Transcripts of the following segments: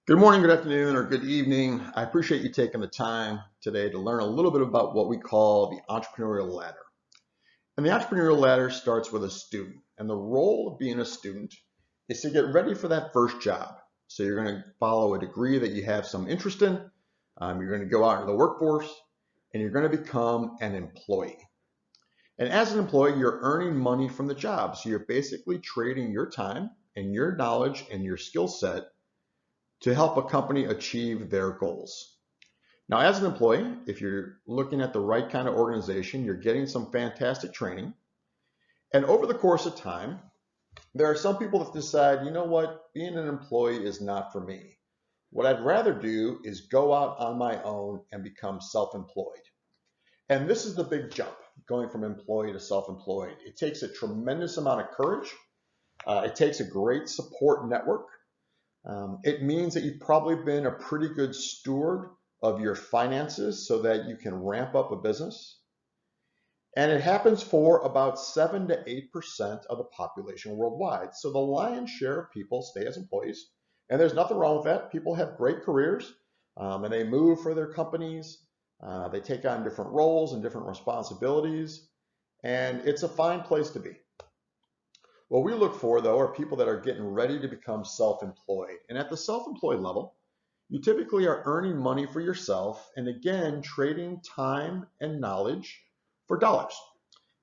Good morning, good afternoon, or good evening. I appreciate you taking the time today to learn a little bit about what we call the entrepreneurial ladder. And the entrepreneurial ladder starts with a student. And the role of being a student is to get ready for that first job. So you're going to follow a degree that you have some interest in. You're going to go out into the workforce and you're going to become an employee. And as an employee, you're earning money from the job. So you're basically trading your time and your knowledge and your skill set to help a company achieve their goals. Now, as an employee, if you're looking at the right kind of organization, you're getting some fantastic training. And over the course of time, there are some people that decide, you know what, being an employee is not for me. What I'd rather do is go out on my own and become self-employed. And this is the big jump, going from employee to self-employed. It takes a tremendous amount of courage. It takes a great support network. It means that you've probably been a pretty good steward of your finances so that you can ramp up a business. And it happens for about 7 to 8% of the population worldwide. So the lion's share of people stay as employees. And there's nothing wrong with that. People have great careers and they move for their companies. They take on different roles and different responsibilities. And it's a fine place to be. What we look for, though, are people that are getting ready to become self-employed. And at the self-employed level, you typically are earning money for yourself and, again, trading time and knowledge for dollars.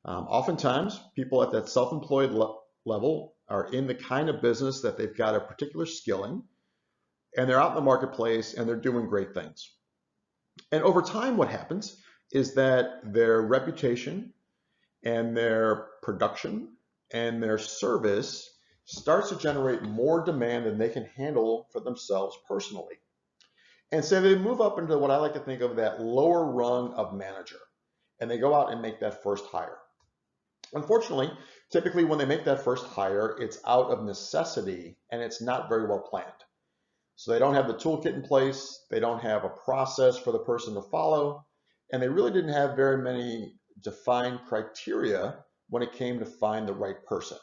Oftentimes, people at that self-employed level are in the kind of business that they've got a particular skill in, and they're out in the marketplace and they're doing great things. And over time, what happens is that their reputation and their production and their service starts to generate more demand than they can handle for themselves personally. And so they move up into what I like to think of that lower rung of manager, and they go out and make that first hire. Unfortunately, typically when they make that first hire, it's out of necessity and it's not very well planned. So they don't have the toolkit in place, they don't have a process for the person to follow, and they really didn't have very many defined criteria when it came to find the right person.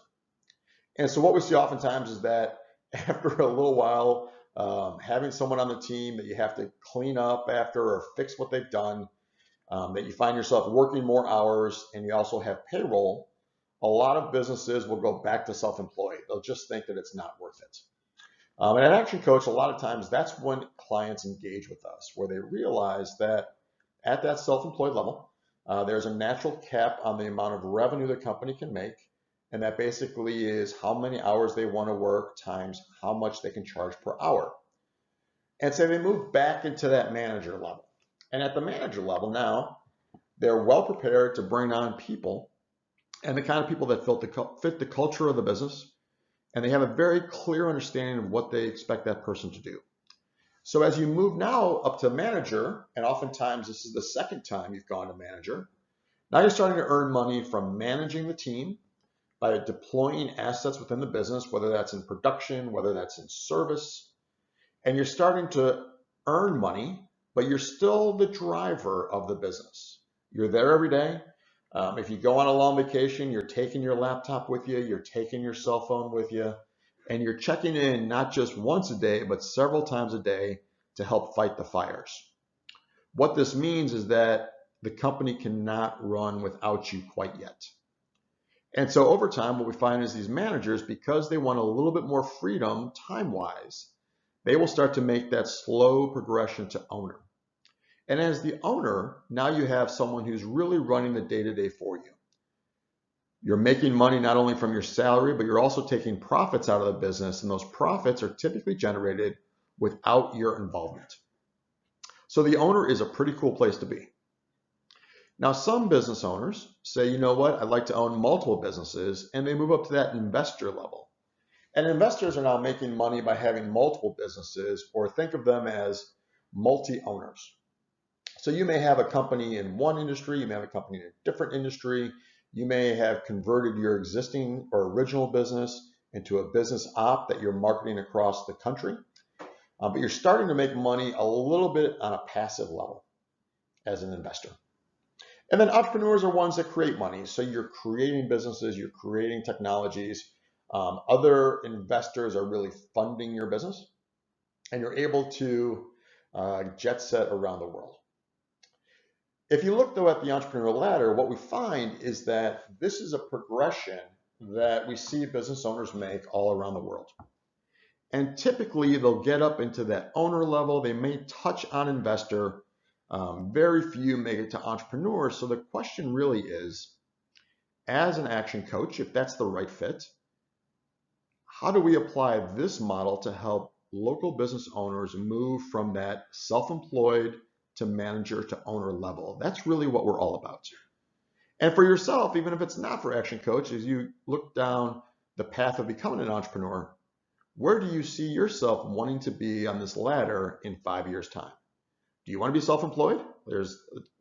And so what we see oftentimes is that after a little while, having someone on the team that you have to clean up after or fix what they've done, that you find yourself working more hours and you also have payroll, a lot of businesses will go back to self-employed. They'll just think that it's not worth it. And at Action Coach, a lot of times that's when clients engage with us, where they realize that at that self-employed level, there's a natural cap on the amount of revenue the company can make, and that basically is how many hours they want to work times how much they can charge per hour. And so they move back into that manager level. And at the manager level now, they're well prepared to bring on people and the kind of people that fit the culture of the business, and they have a very clear understanding of what they expect that person to do. So as you move now up to manager, and oftentimes this is the second time you've gone to manager, now you're starting to earn money from managing the team by deploying assets within the business, whether that's in production, whether that's in service, and you're starting to earn money, but you're still the driver of the business. You're there every day. If you go on a long vacation, you're taking your laptop with you, you're taking your cell phone with you, and you're checking in not just once a day, but several times a day to help fight the fires. What this means is that the company cannot run without you quite yet. And so over time, what we find is these managers, because they want a little bit more freedom time-wise, they will start to make that slow progression to owner. And as the owner, now you have someone who's really running the day-to-day for you. You're making money not only from your salary, but you're also taking profits out of the business, and those profits are typically generated without your involvement. So the owner is a pretty cool place to be. Now, some business owners say, you know what, I'd like to own multiple businesses, and they move up to that investor level. And investors are now making money by having multiple businesses, or think of them as multi-owners. So you may have a company in one industry, you may have a company in a different industry, you may have converted your existing or original business into a business op that you're marketing across the country, but you're starting to make money a little bit on a passive level as an investor. And then entrepreneurs are ones that create money. So you're creating businesses, you're creating technologies. Other investors are really funding your business. and you're able to jet set around the world. If you look though at the entrepreneurial ladder, what we find is that this is a progression that we see business owners make all around the world. And typically they'll get up into that owner level. They may touch on investor. Very few make it to entrepreneur. So the question really is, as an action coach, if that's the right fit, how do we apply this model to help local business owners move from that self-employed to manager to owner level? That's really what we're all about. And for yourself, even if it's not for Action Coach, as you look down the path of becoming an entrepreneur, where do you see yourself wanting to be on this ladder in 5 years' time? Do you want to be self-employed?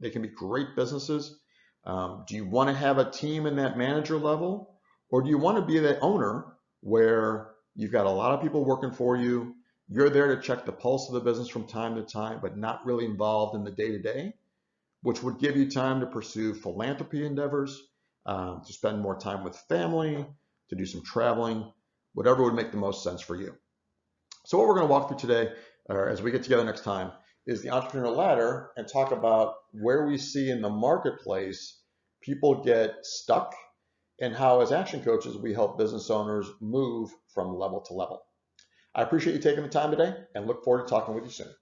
They can be great businesses. Do you want to have a team in that manager level? Or do you want to be that owner where you've got a lot of people working for you? You're there to check the pulse of the business from time to time, but not really involved in the day-to-day, which would give you time to pursue philanthropy endeavors, to spend more time with family, to do some traveling, whatever would make the most sense for you. So what we're going to walk through today, or as we get together next time, is the entrepreneurial ladder and talk about where we see in the marketplace people get stuck and how, as action coaches, we help business owners move from level to level. I appreciate you taking the time today and look forward to talking with you soon.